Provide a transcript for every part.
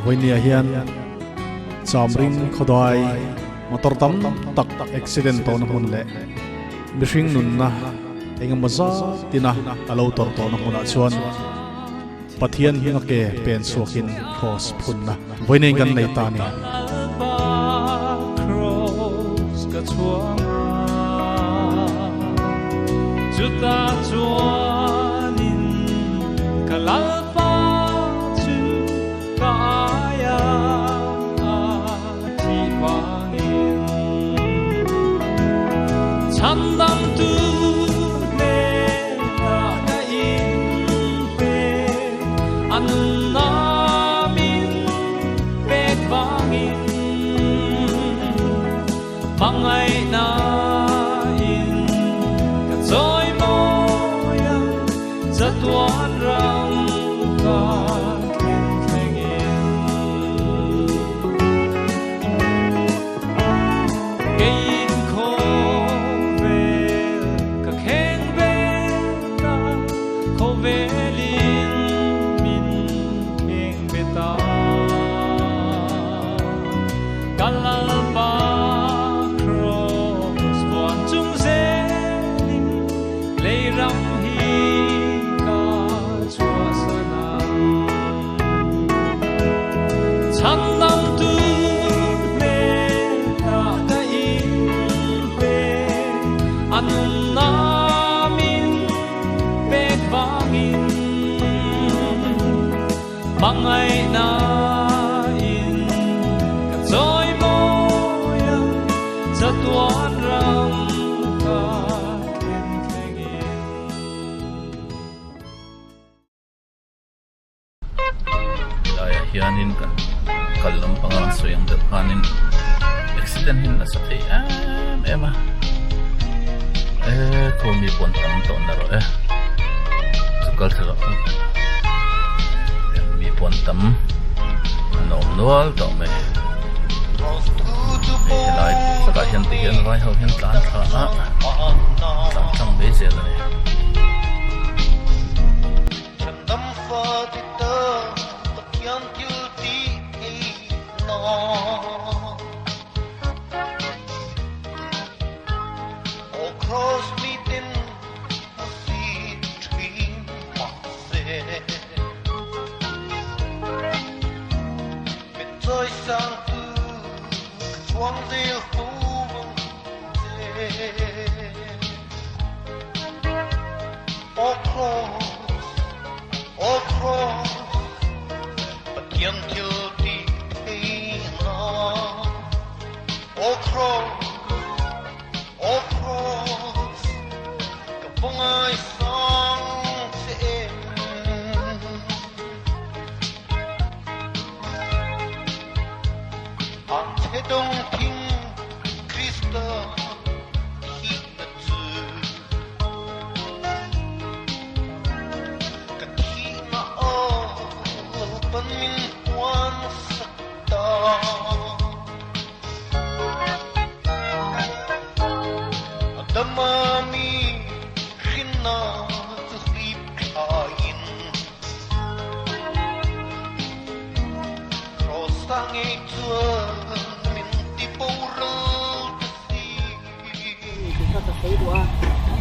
วันนี้เฮียนจอมริงขดอยมอเตอร์ตั้มตักอุบิเหตุตอนหุ่นเละมิชิงนุนนะเองมาซาตินะอาลูตอร์ตอนหุ่นอาชวนปัทยันหิงเกเป็นสวกินคอสพุนนะวันนี้กันในตานีจุดตาจวนนินกะลาฟ้าจูกายาที่ฟังอินฉันดำตูเนนาดาอินเปอันนามินเปกฟังอินฟังไงนาTuan ram ka khen khen in kho ve ka khen ve ta kho ve lin min khen ve ta kalapa cross tuan chung se lim lei ram Bangai na in ka zoi moya sa tuan ram ka khen khen Daya hianin kan kallam pangang soyang depanin accident hin na sa ema kumi pontam to na ro sukal sa Pontam normal to me lại cả hiện tiền vai hậu hiện tán thả tán trong bế xe này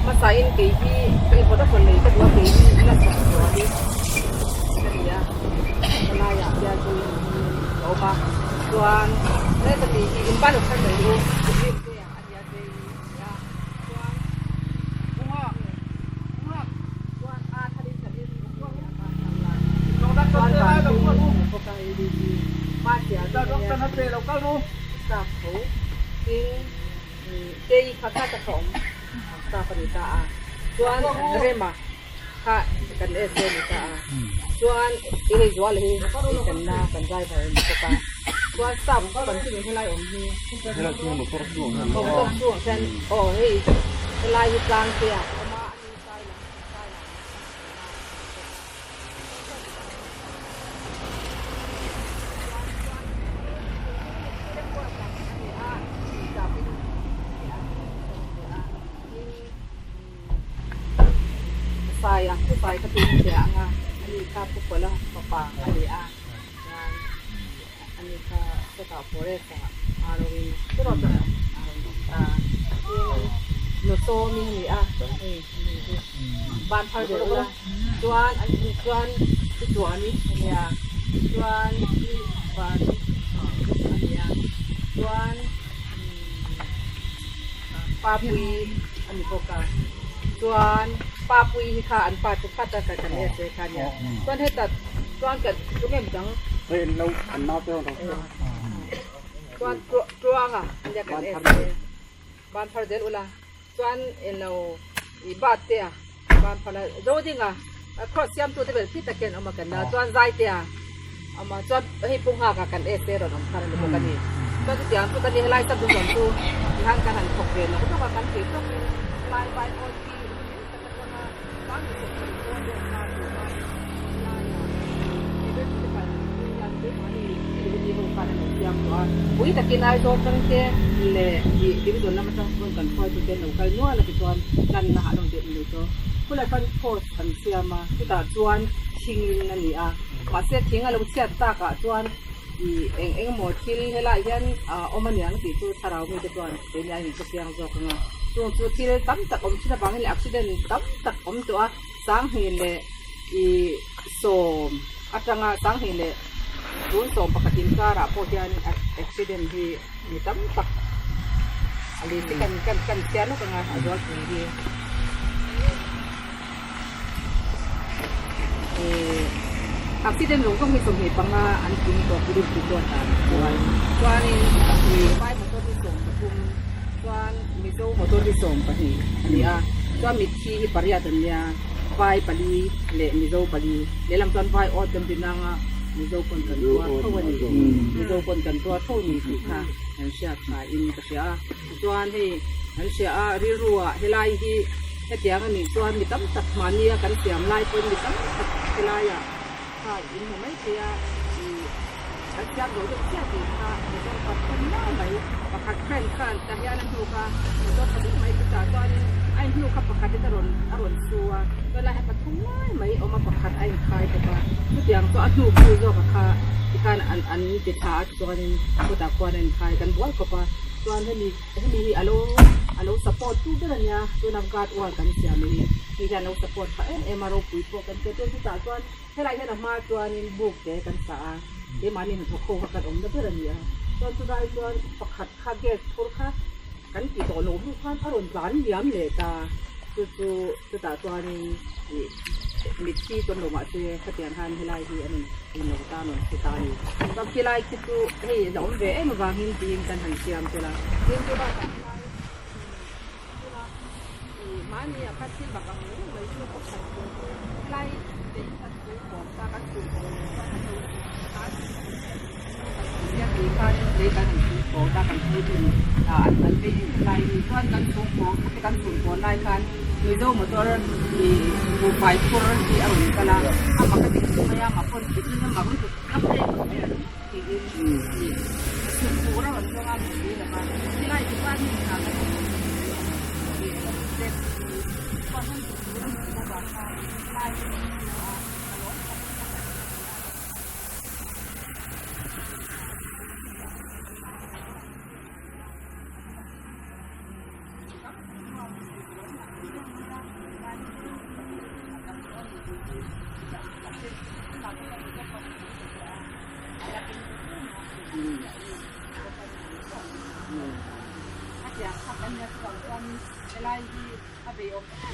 Masain keji, kalau padaคนเลยก็dua keji, nak dua keji, jadi ya, naya dia tu, apa, tuan, ni tadi impan urusan dulu, jadi tu yang dia tu, ya, tuan, tuan, tadi tuan yang apa, tuan tu, bukan ini, masih ada, doktor nanti lokal tu, satu, ini kata tersom. Ta panita tuan rema ha kan nita tuan ini jual ini kan na kan jai bar ka tuan sam kan tin helai om ni helai tu mo tor tu sen oh hei helai plan tia ma ni sai la saya aku saya ketinggian ah ini kapu pula papa ali ah ta foresta aroin pero ta no so mi ni ban phal de la chuan chuan ni ya chuan ban ya chuan papui ani ko ka chuan papui kha an pa tu pata ka kan ese kha ya chuan he ta chuan ka tu ngem dang Đây lâu ăn nó tiêu đâu. chuan chuang an ya kan ese ban phal de ula chuan elo I bat te ban phal do dinga cross yam tu te bel fit taken ama kan na chuan zai te ama chuan he pung ha ka kan ese ro nam khan ni ko kan ni chuan tu tiang tu kan ni helai sa du jon tu han kan han thok ve no ko ka kan ti to lai bai on ki ban ni so ko de na tu ba Ui takin ai zo tang te le di do na matang kon kan phoi tu ten no kai no la ki chuan kan na ha long de ni to kula kan post kan siama tu ta chuan thingin na ni a ma se thinga lo chiat ta ka chuan I eng mo thil hela yan omaniang ti tu tharau mi te chuan te nya hi chiang zo ka nga chu thil tam tak om china bang le accident tam tak om to a sang hi le I som atanga sang hi le Doon so pagkatin kara po diyan accident di nitam tak alin kan siya no kanga adult hindi accident nung kung itong panga anting to kulit dito tan kuan ni pai motor di song kuan miso motor di song pahi niya kuan mitchi pariya tanya pai pali le miso pali lelang tuan pai od dem dinanga Mizo pon kan tua thau ni mizo pon kan tua thau ni kha an sia kha in ka sia chuan he an sia ri ruwa helai hi hetiang ani chuan mi tam tak mania kan siam lai pon mi tam tak helaya kha in mai tia I an siam ro de sia ti kha mi tam tak kan mai pakhat khan khan ta hian an hu kha mi to ka mai ta chuan ai hu kha pakhat ta ron suwaก็เลยให้ปัดทุ่งไม่เอามาปักขัดไอ้คายแต่ว่าทุกอย่างก็อัดลูกคือก็ค่ะที่การอันนี้ติดขาตัวนี้ก็ตะกวนไอ้คายกันบ่อยก็ว่าตัวนี้อารมณ์สปอร์ตตู้เดือนเนี่ยตัวนำการว่ากันเสียมีการเอาสปอร์ตเอ็มอาร์โอปุ๋ยพวกกันตัวที่ตาตัวให้ไรให้นำมาตัวนี้บุกแกกันสาเอ็มอาร์นี่มันโค้งกันอมเดือนเนี่ยตัวสุดท้ายตัวปักขัดคาเกตพวกค่ะกันติดต่อหนุ่มทุกท่านอารมณ์ร้านเลี้ยงเลยตาtu ta tuan ni mit chi ton lo ma se khatian han helai hi ani in lo ta no se ta ni ta kilai ki tu hei dom ve em wa hin tin kan han siam te la tin tu ba ta ma ni a khat sin ba ka mu mai chu ko sa tu helai te ta tu ko ta ka tu ko ta ya ni ka le kan ko ta kan tu tu an pe lai ni tuan kan tu ko kan tu ko lai kan Mizo motor di bupai pur di awal kala apa ketika saya maupun itu yang bangun tu apa yang di sepura orang orang di dalam sila itu kan ada di set konon orang bahasa lain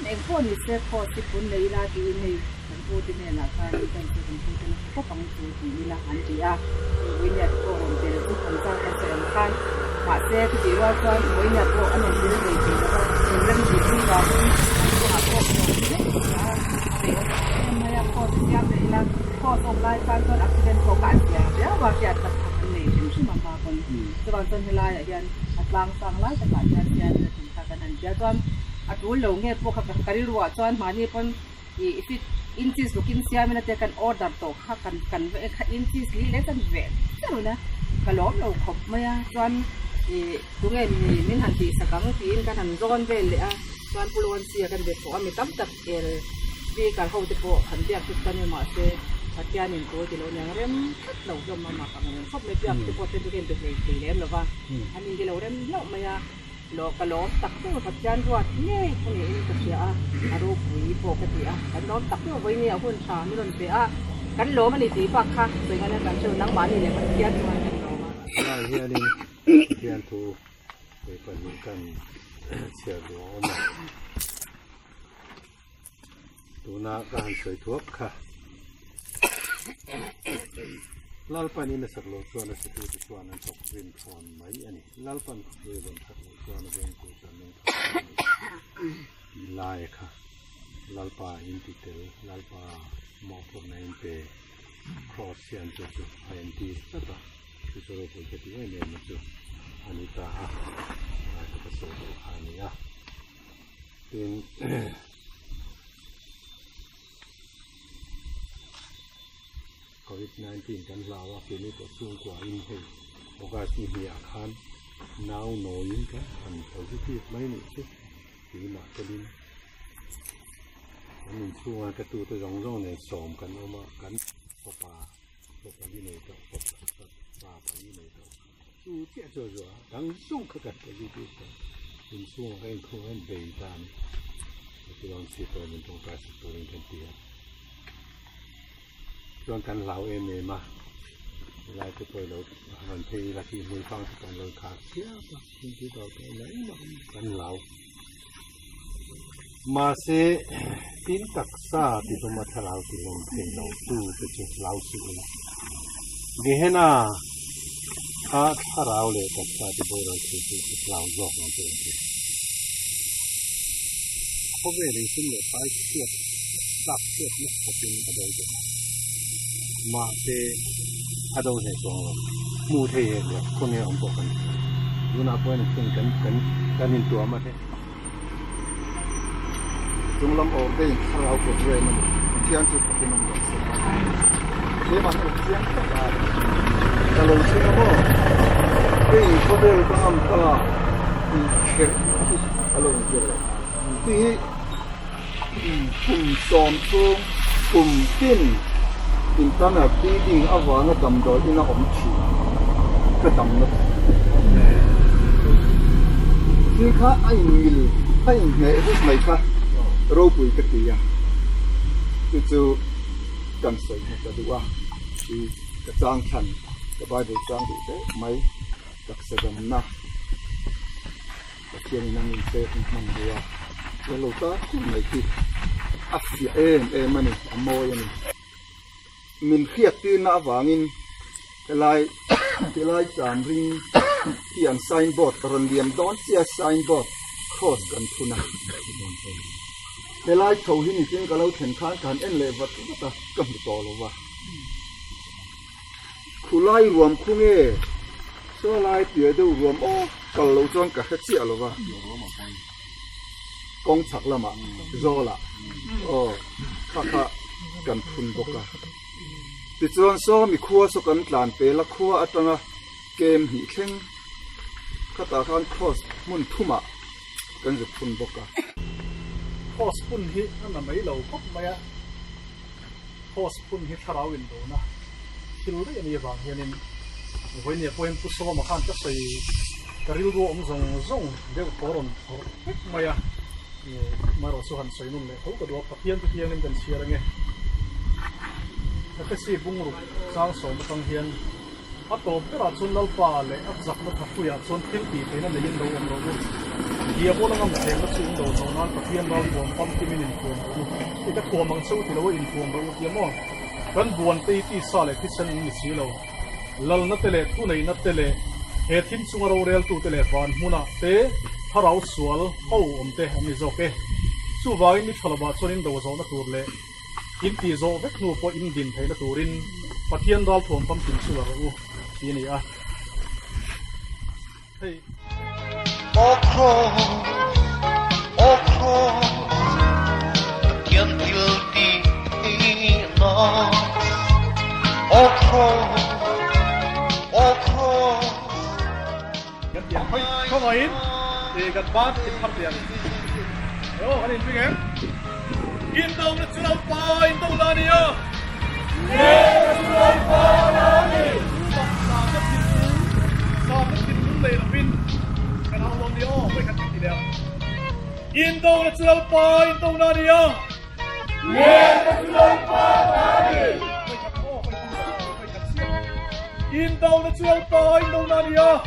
Nek pun ni se ko si pun nei la di nei kan pu ti ne la kan kan pu ti ko pang tu ti la an ti a win ya ko ron te tu kan sa ka se kan ma se ki ti wa chuan win ya ko an ni nei ti la en ren ti ti wa ko ha ko ma ya ko ti ya de la ko so lai kan ko accident ko kan ya wa ya ta nei tin su ma ka kon tu ban ton helai ya yan atlang sang lai ta ya ya tin ta kan an ya chuan at ulo nge po ka karirwa chuan mani pon if it inches lukin siam na te kan order to kha kan ve kha inches li le kan ve chalo na kalom lo khop maya chuan tunge min han ti sakang tin kan han zon ve le a chuan pulon sia kan ve po ami tam tak el vi kan ho te po han dia tu kan ma se ปัจจัยหนึ่งตัวที่เราเนี่ยเริ่มเราจะมาหมักกันชอบไม่เปียกที่พอเป็นตัวเองตัวเองตีเล่มหรือว่าอันนี้ที่เราเริ่มเล่ามาเรากระโดดตักตัวปัจจัยตัวนี่คนนี้ก็เสียอารมณ์วิปกติกันนอนตักตัวไว้เนี่ยคนชาไม่โดนเสียกันโหลมันนี่ตีปากค่ะโดยการการเชิญนักบ้านนี่เนี่ยปัจจัยตัวนั้นเรามา 那现在沿途会把你干切罗嘛，ดูนาการสวยทั่วค่ะลาลปันนี่นะสักโลส่วนนะสักตัวส่วนนั้นตกเป็นทอนไหมอันนี้ลาลปันเรื่องบนทัดส่วนนั้นเป็นตัวจำนวนมีลายค่ะลาลปาอินติเตลลาลปามอฟในอินเตครอสเซียนจุดไอเอ็นทีสักตัวคือสรุปเป็นที่ว่าเนี่ยมันจุดอันนี้ตาอาจจะประสบอันนี้เป็นCOVID-19 กันลาวปีนี้ก็สูงกว่าอินเดียโอกาสที่มีอาการหนาวหน่อยกันอัน positive ไม่นี่สิปีหนักก็ดีอันนี้ช่วงกระตุ้นตัวร้องเนี่ยสอมกันออกมากันปะปาที่ไหนก็ปะปาที่ไหนก็สู้เจ้าจ้าดังส่งกัน positive กันเป็นช่วงให้คนให้เบย์ตามตัวร้องสิตัวมันต้องการตัวเองกันเดียวจนกันเหลาเองเลยมาเวลาจะไปเราหันทีละทีมือฟังกันเราขาดเสียปะที่เราไปไหนมากันเหลามาเสตินตักซาที่ต้องมาทลาวที่ลงเพลงเราตู้ไปเจอเหลาสุดเลยเดี๋ยวน่ะถ้าเราเลยตักซาที่พวกเราคือเหลาจอกนั่นเองเพราะเวลาซึ่งเราไปเชื่อตักเชื่อนักปฏิบัติได้มาเสอดเนี่ยตัวมูเทียเนี่ยคนนี้องค์ประกอบดูน่าเป็นสิ่งกันนินตัวมาเถอะจงลำออกได้ถ้าเรากดเรมันเที่ยงจุดเป็นมันก็เสียนี่มันเที่ยงก็ได้แต่เราเชื่อว่าที่เขาเดินตามตาที่เข็ดอารมณ์เยอะที่กลุ่มสอมซูงกลุ่มติ้นอินเทอร์เน็ตที่ดิ่งอวานดำโดยที่น่าอมชีก็ดำนะที่ข้าไอ้มิลไอ้เงี้ยที่ไม่ข้าเราปุยกติยาจู่ๆกันใส่มาดูว่าที่กระจางชันกระบายดูจางดูได้ไหมตักเสด็จนะตะเกียงนั่งเตะมันดูว่าแล้วเราก็ไม่คิดอัฟยาเอ็มมันนี่อโมยนี่มินเขียดตีน่าหวังอินที่ไล่จามริงเขียนไซน์บอร์ดตอนเรียนดอนเสียไซน์บอร์ดครอสกันทุนะที่ไล่เขาหินจริงก็เราเห็นข้างกันเอ็นเลวัตก็ตากำต่อแล้วว่าคุไล่รวมคุ้งเอส่วนไล่เตี๋ยดูรวมโอ้ก็เราจนกับเสียแล้วว่ากองฉักละมาโซละโอ้ข้ากันทุนบกะติดจวนซ้อมมีครัวสกันหลานเปละครัวอัตนะเกมหีเข่งข้าตาข้างคอสมุนทุ่มะกันจะทุนบกะคอสปุ่นฮินั่นน่ะไม่เราพบไหมอะคอสปุ่นฮิทาราวินโดนะคิดได้ยังไงบ้างเฮียนินวันนี้พอเห็นผู้สมัครมาขันจะใส่กระดิ่งรัวองซงเดี๋ยวก่อนเฮ้ยไหมอะมาเราสุขันใส่นุ่นเลยเขาก็ดูว่าปะเทียนนี่กันเชียร์อะไรเงี้ยถ้าเป็นสีบุ้งรุสร้างสมบัติเฮียนอัตโตเป็นราชนลัลปาเลยอัตจักรทัพพุยชนทิ้งปีไปนั่นเลยยินดูองเราเดียบว่าเราเห็นว่าสิ่งเราตอนนั้นปะเทียนเราบวมปั๊มที่มีอินฟวมที่จะขวมังสู้ที่เราอินฟวมเราเดียมองกันบวนตีสาเลยที่ฉันมีสีเราลัลนัตเตเลทุนัยนัตเตเลเหตุที่สุงเราเรียลตูเตเลฟานมุนาเตถ้าเราสวลเขาเตอเมซอกเกสู้วายินทลบาชนินดาวโซนักตัวเล่อินตีโซเวกนูพออินดินไทยนักตัวรินปะเทียนเราถ่วงปั๊มถึงสู้เราทีนี้อ่ะเฮ้ยโอ้โคยังติลตีนอโอ้โคกันเดียนเฮ้ยเข้ามาอินกันบ้านกินทำเดียนโอ้อันนี้เป็นไงกินตรงนั้นจะเอาไปอินตรงนั้นเนี่ย Indong National Park, Indong Nadia. Indong National Park, Indong Nadia.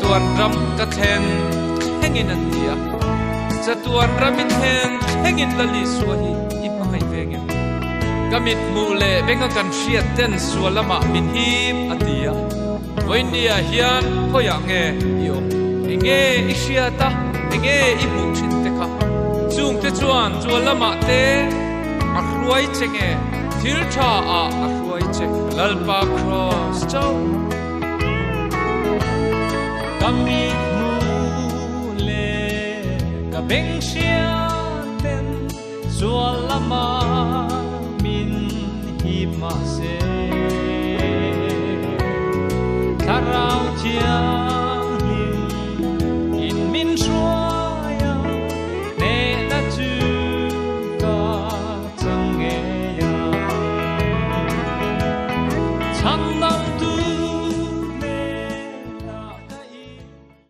Tuan ram ka then hengin an dia sa tuan ramin hen hengin lali suahi ipangai vengin gamit mule benga kan shia ten sualama min him atia voinia hian hoya nge yo nge isia ta nge ibu chin te kha chung te chuan chualama te arruai chenge thil tha a arruai che lalpa cross chau kami mule ka beng sia ten sualama min hima se tarau chia